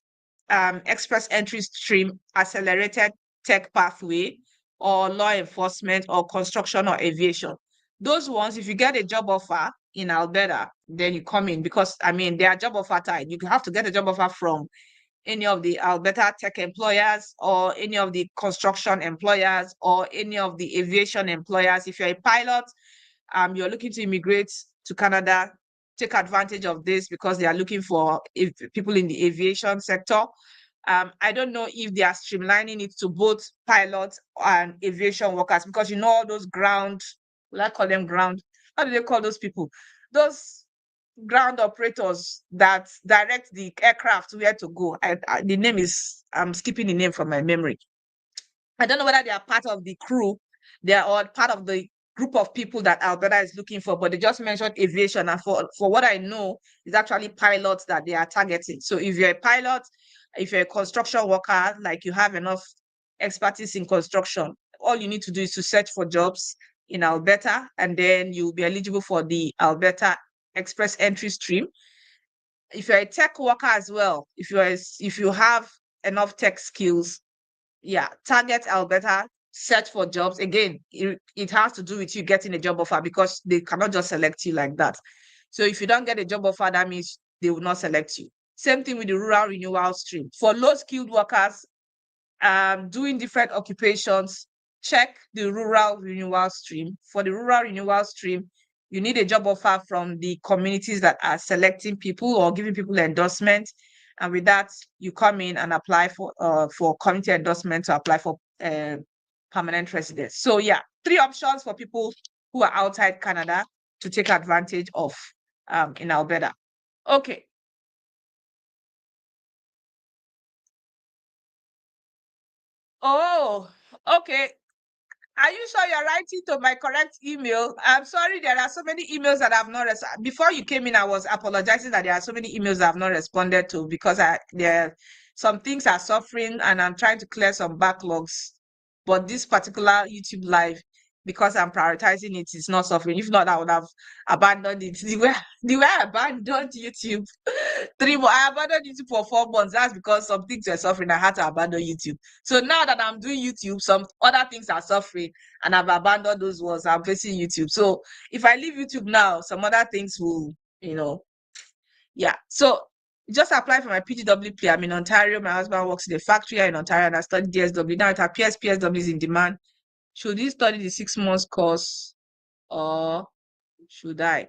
Express Entry Stream Accelerated Tech Pathway, or law enforcement, or construction, or aviation. Those ones, if you get a job offer in Alberta, then you come in because, I mean, they are job offer tied. You have to get a job offer from any of the Alberta tech employers, or any of the construction employers, or any of the aviation employers. If you're a pilot, you're looking to immigrate to Canada, take advantage of this because they are looking for people in the aviation sector. I don't know if they are streamlining it to both pilots and aviation workers, because you know all those ground, will I call them ground? How do they call those people? Those ground operators that direct the aircraft where to go. The name is, I'm skipping the name from my memory. I don't know whether they are part of the crew, they are all part of the group of people that Alberta is looking for, but they just mentioned aviation. And for what I know, it's actually pilots that they are targeting. So if you're a pilot, if you're a construction worker, like you have enough expertise in construction, all you need to do is to search for jobs in Alberta, and then you'll be eligible for the Alberta Express Entry Stream. If you're a tech worker as well, if you have enough tech skills, yeah, target Alberta, search for jobs. Again, it has to do with you getting a job offer, because they cannot just select you like that. So if you don't get a job offer, that means they will not select you. Same thing with the rural renewal stream. For low-skilled workers doing different occupations, check the rural renewal stream. For the rural renewal stream, you need a job offer from the communities that are selecting people or giving people endorsement. And with that, you come in and apply for community endorsement to apply for permanent residence. So yeah, three options for people who are outside Canada to take advantage of in Alberta. Okay. Oh, okay. Are you sure you're writing to my correct email? I'm sorry, there are so many emails that I've not before you came in, I was apologizing that there are so many emails I've not responded to, because some things are suffering and I'm trying to clear some backlogs. But this particular YouTube live, because I'm prioritizing it, is not suffering. If not, I would have abandoned it. The way I abandoned YouTube I abandoned YouTube for 4 months. That's because some things were suffering. I had to abandon YouTube. So now that I'm doing YouTube, some other things are suffering, and I've abandoned those ones. I'm facing YouTube. So if I leave YouTube now, some other things will, yeah. So just apply for my PGWP. I'm in Ontario. My husband works in a factory in Ontario, and I studied DSW. Now it appears PSW is in demand. Should he study the 6 months course, or should I?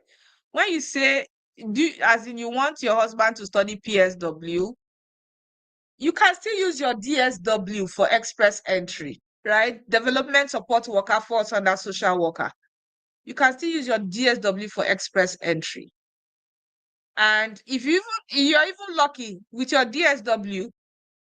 When you say, as in you want your husband to study PSW, you can still use your DSW for express entry, right? Development support worker falls under social worker. you can still use your DSW for express entry. And if you're even lucky with your DSW,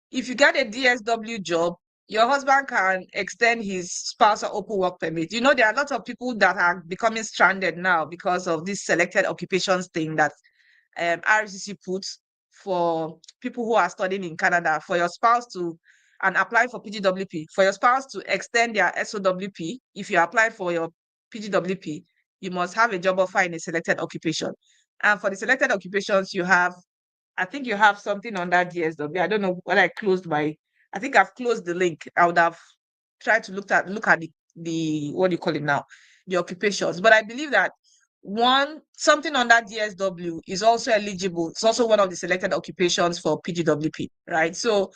if you get a DSW job, your husband can extend his spousal open work permit. There are a lot of people that are becoming stranded now because of this selected occupations thing that RCC puts for people who are studying in Canada, for your spouse to, and apply for PGWP, for your spouse to extend their SOWP. If you apply for your PGWP, you must have a job offer in a selected occupation. And for the selected occupations, I think you have something on that DSW. I don't know whether I think I've closed the link. I would have tried to look at the what do you call it now? The occupations. But I believe that something on that DSW is also eligible. It's also one of the selected occupations for PGWP, right? So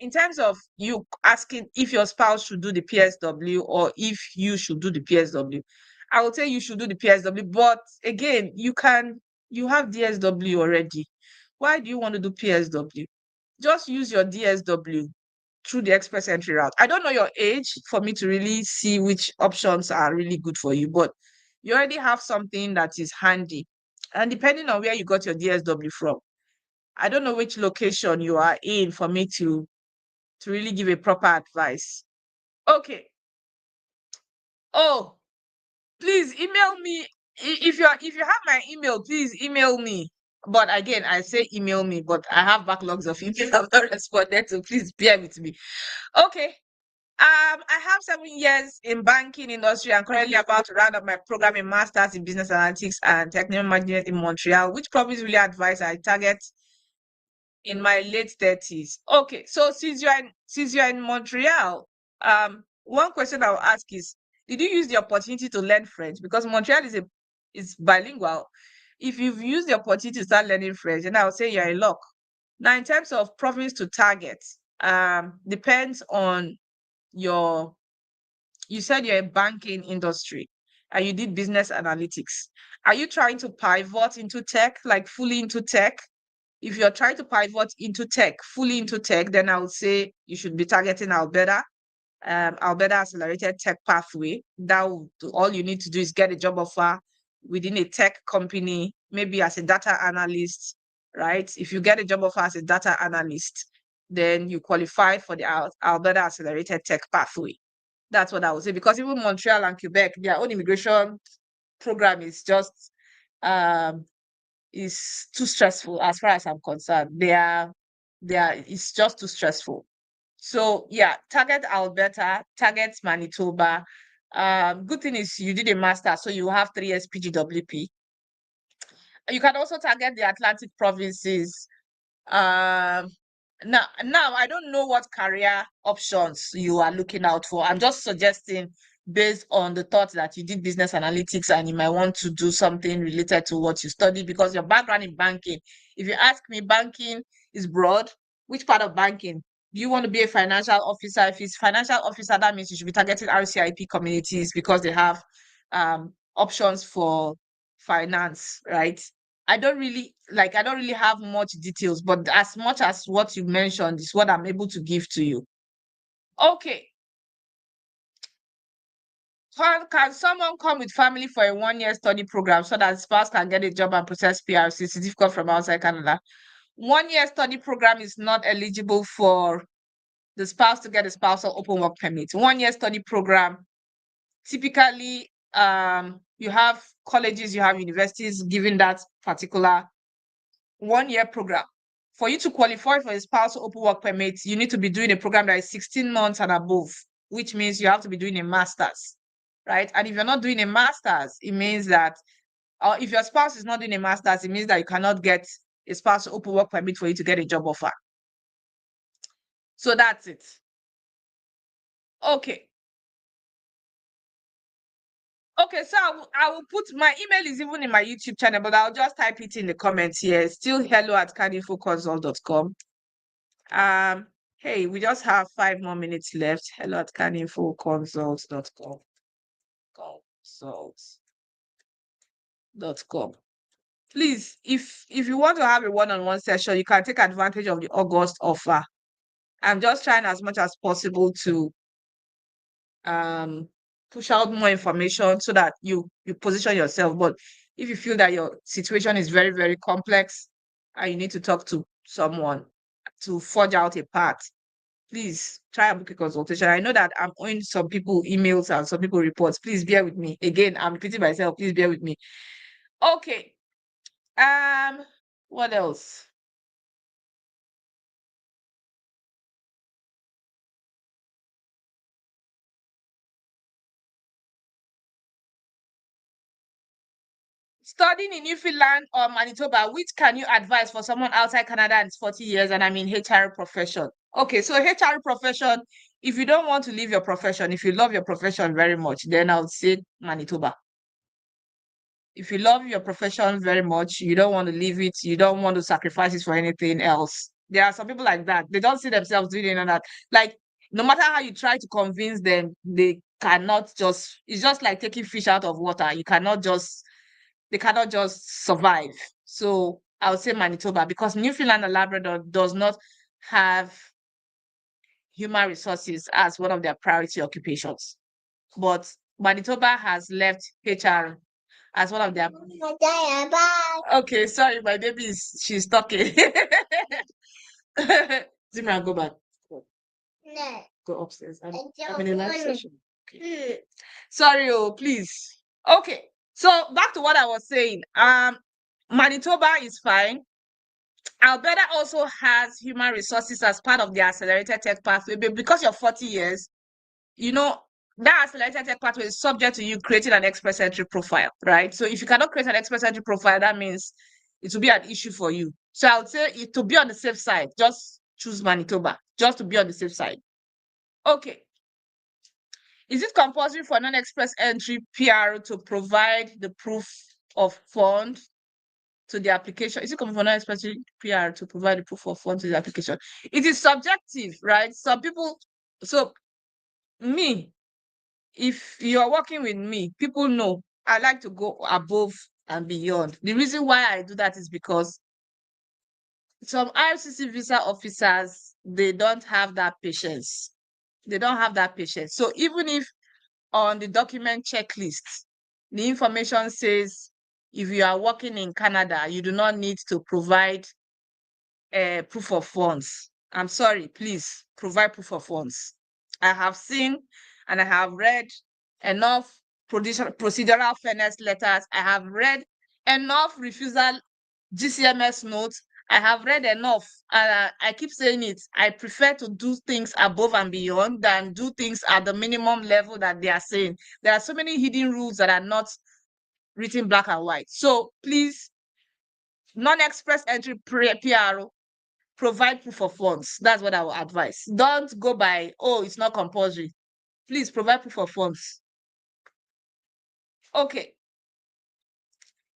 in terms of you asking if your spouse should do the PSW or if you should do the PSW, I would say you should do the PSW. But again, you have DSW already. Why do you want to do PSW? Just use your DSW through the express entry route. I don't know your age for me to really see which options are really good for you, but you already have something that is handy. And depending on where you got your DSW from, I don't know which location you are in for me to really give a proper advice. Okay. Oh, please email me. If you have my email, please email me. But again, I say email me, but I have backlogs of emails I've not responded to. Please bear with me. Okay. I have 7 years in banking industry. I'm currently about to round up my program in Masters in Business Analytics and Technical Management in Montreal, which province really advice I target in my late 30s. Okay, so since you're in Montreal, one question I'll ask is, did you use the opportunity to learn French? Because Montreal is bilingual. If you've used the opportunity to start learning French, then I'll say you're in luck. Now, in terms of province to target, depends on you said you're in banking industry and you did business analytics. Are you trying to pivot into tech, like fully into tech? If you're trying to pivot into tech, fully into tech, then I would say you should be targeting Alberta. Alberta Accelerated Tech Pathway. All you need to do is get a job offer within a tech company, maybe as a data analyst, right? If you get a job offer as a data analyst, then you qualify for the Alberta Accelerated Tech Pathway. That's what I would say, because even Montreal and Quebec, their own immigration program is just is too stressful as far as I'm concerned. It's just too stressful. So yeah, target Alberta, target Manitoba. Good thing is you did a master, so you have 3 years PGWP. You can also target the Atlantic provinces. Now I don't know what career options you are looking out for. I'm just suggesting based on the thought that you did business analytics and you might want to do something related to what you study, because your background in banking, if you ask me, banking is broad. Which part of banking? Do you want to be a financial officer? If it's financial officer, that means you should be targeting RCIP communities because they have options for finance, right? I don't really have much details, but as much as what you mentioned is what I'm able to give to you. Okay. Can someone come with family for a 1-year study program so that spouse can get a job and process PRC certificate from outside Canada? 1-year study program is not eligible for the spouse to get a spousal open work permit. 1-year study program, typically, you have colleges, you have universities giving that particular 1-year program. For you to qualify for a spousal open work permit, you need to be doing a program that is 16 months and above, which means you have to be doing a master's, right? And if you're not doing a master's, it means that, or if your spouse is not doing a master's, it means that you cannot get a spousal open work permit for you to get a job offer. So that's it. Okay. Okay, so I will put my email is even in my YouTube channel, but I'll just type it in the comments here. Still hello@caninfoconsult.com. Hey, we just have 5 more minutes left. hello@caninfoconsult.com. Consult.com. Please, if you want to have a one-on-one session, you can take advantage of the August offer. I'm just trying as much as possible to push out more information so that you position yourself. But if you feel that your situation is very, very complex and you need to talk to someone to forge out a path, please try and book a consultation. I know that I'm owing some people emails and some people reports. Please bear with me. Again, I'm repeating myself. Please bear with me. Okay. What else? Studying in Newfoundland or Manitoba, which can you advise for someone outside Canada and it's 40 years and I'm in HR profession? Okay, so HR profession, if you don't want to leave your profession, if you love your profession very much, then I would say Manitoba. If you love your profession very much, you don't want to leave it, you don't want to sacrifice it for anything else. There are some people like that. They don't see themselves doing any of that. Like, no matter how you try to convince them, they cannot just, it's just like taking fish out of water. They cannot just survive. So I would say Manitoba because Newfoundland and Labrador does not have human resources as one of their priority occupations. But Manitoba has left HR as one of their. Okay, sorry, my baby is she's talking. Zimran, go back. Go upstairs. I'm in a live session. Okay. Sorry, oh, please. Okay, so back to what I was saying. Manitoba is fine. Alberta also has human resources as part of the accelerated tech pathway, but because you're 40 years, you know, that accelerated tech pathway is subject to you creating an express entry profile, right? So if you cannot create an express entry profile, that means it will be an issue for you. So I would say to be on the safe side, just choose Manitoba, just to be on the safe side. Okay. Is it compulsory for non-express entry PR to provide the proof of fund to the application? Is it compulsory for non-express PR to provide the proof of fund to the application? It is subjective, right? Some people, so me, if you're working with me, people know I like to go above and beyond. The reason why I do that is because some IRCC visa officers, they don't have that patience. They don't have that patience. So even if on the document checklist, the information says if you are working in Canada, you do not need to provide proof of funds. I'm sorry, please provide proof of funds. I have seen and I have read enough procedural fairness letters. I have read enough refusal GCMS notes. I have read enough. I keep saying it. I prefer to do things above and beyond than do things at the minimum level that they are saying. There are so many hidden rules that are not written black and white. So please, non-express entry PRO, provide proof of funds. That's what I would advise. Don't go by, oh, it's not compulsory. Please provide proof of funds. Okay.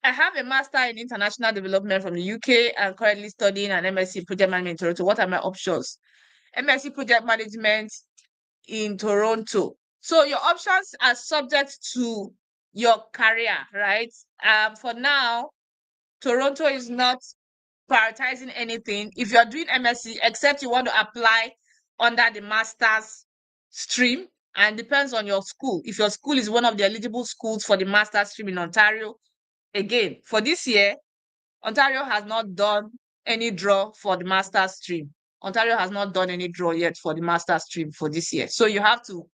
I have a master in international development from the UK and currently studying an MSc project management in Toronto. What are my options? MSc project management in Toronto. So your options are subject to your career, right? For now, Toronto is not prioritizing anything. If you're doing MSc, except you want to apply under the master's stream, and depends on your school. If your school is one of the eligible schools for the master's stream in Ontario, again, for this year, Ontario has not done any draw for the master's stream. Ontario has not done any draw yet for the master's stream for this year. So you have to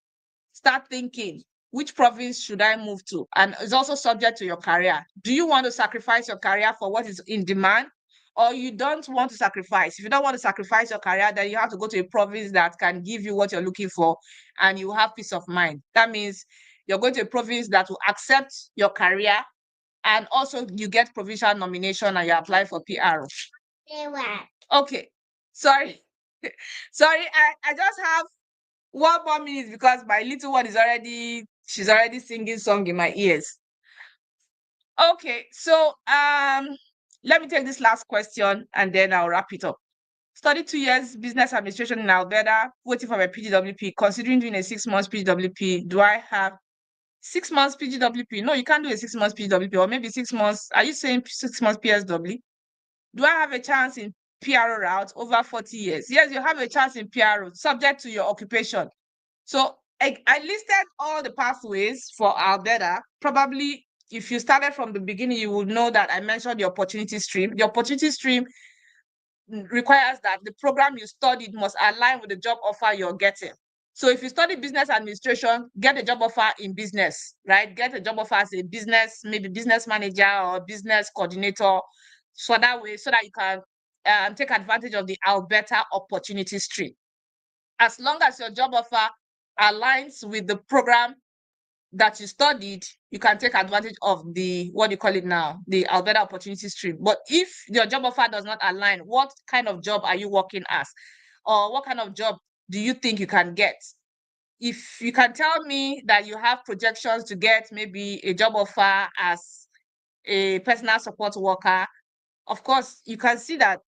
start thinking, which province should I move to? And it's also subject to your career. Do you want to sacrifice your career for what is in demand? Or you don't want to sacrifice? If you don't want to sacrifice your career, then you have to go to a province that can give you what you're looking for and you have peace of mind. That means you're going to a province that will accept your career and also you get provincial nomination and you apply for PR. Okay, sorry. Sorry, I just have 1 more minute because my little one she's already singing song in my ears. Okay, so let me take this last question and then I'll wrap it up. Study 2 years business administration in Alberta, waiting for my PGWP, considering doing a 6 months PGWP. Do I have 6 months PGWP? No, you can't do a 6 months PGWP or maybe 6 months. Are you saying 6 months PSW? Do I have a chance in PRO route over 40 years? Yes, you have a chance in PRO, subject to your occupation. So I listed all the pathways for Alberta. Probably if you started from the beginning, you would know that I mentioned the opportunity stream. The opportunity stream requires that the program you studied must align with the job offer you're getting. So if you study business administration, get a job offer in business, right? Get a job offer as a business, maybe business manager or business coordinator, so that way, so that you can take advantage of the Alberta opportunity stream. As long as your job offer aligns with the program that you studied, you can take advantage of the, what do you call it now, the Alberta opportunity stream. But if your job offer does not align, what kind of job are you working as? Or what kind of job do you think you can get? If you can tell me that you have projections to get maybe a job offer as a personal support worker, of course, you can see that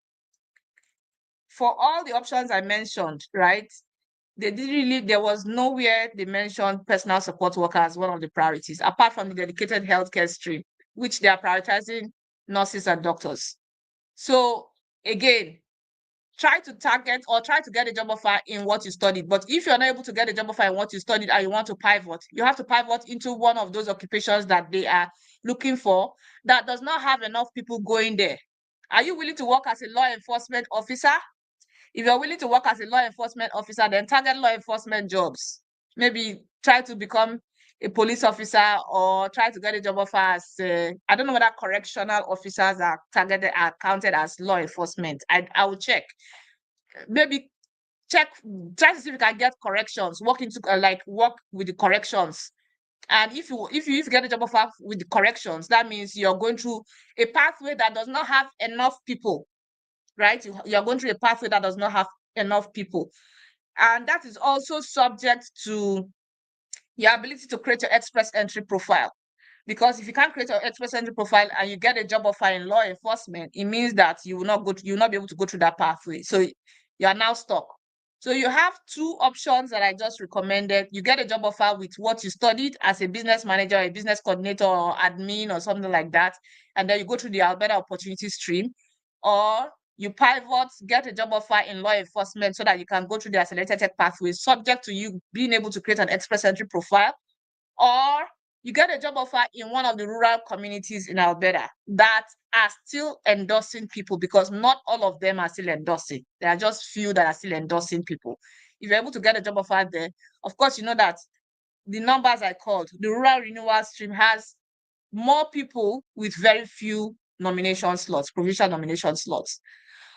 for all the options I mentioned, right? They didn't really, there was nowhere they mentioned personal support worker as one of the priorities, apart from the dedicated healthcare stream, which they are prioritizing nurses and doctors. So again, try to target or try to get a job offer in what you studied. But if you're not able to get a job offer in what you studied and you want to pivot, you have to pivot into one of those occupations that they are looking for that does not have enough people going there. Are you willing to work as a law enforcement officer? If you're willing to work as a law enforcement officer, then target law enforcement jobs. Maybe try to become a police officer or try to get a job offer as, I don't know whether correctional officers are counted as law enforcement. I will check. Maybe check, try to see if you can get corrections, work with the corrections. And if you get a job offer with the corrections, that means you're going through a pathway that does not have enough people, right? You're going through a pathway that does not have enough people. And that is also subject to your ability to create your express entry profile. Because if you can't create your express entry profile and you get a job offer in law enforcement, it means that you will not be able to go through that pathway. So you are now stuck. So you have two options that I just recommended. You get a job offer with what you studied as a business manager, a business coordinator, or admin, or something like that, and then you go through the Alberta opportunity stream, or you pivot, get a job offer in law enforcement so that you can go through the accelerated tech pathway, subject to you being able to create an express entry profile, or you get a job offer in one of the rural communities in Alberta that are still endorsing people, because not all of them are still endorsing. There are just few that are still endorsing people. If you're able to get a job offer there, of course, you know that the numbers I called, the rural renewal stream has more people with very few nomination slots, provincial nomination slots.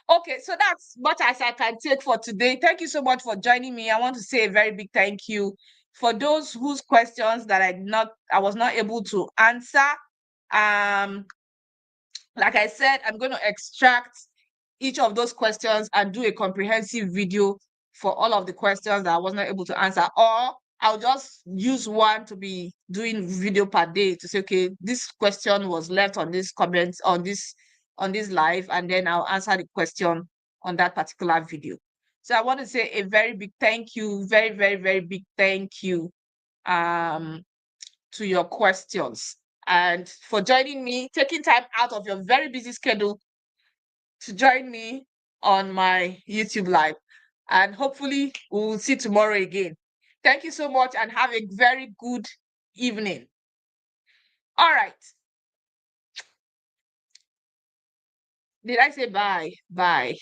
Okay, so that's what I can take for today. Thank you so much for joining me. I want to say a very big thank you for those whose questions that I was not able to answer. Like I said, I'm going to extract each of those questions and do a comprehensive video for all of the questions that I was not able to answer, or I'll just use one to be doing video per day to say, okay, this question was left on this comment on this live, and then I'll answer the question on that particular video. So I want to say a very big thank you, very, very, very big thank you to your questions and for joining me, taking time out of your very busy schedule to join me on my YouTube live. And hopefully we'll see tomorrow again. Thank you so much and have a very good evening. All right. Did I say bye? Bye.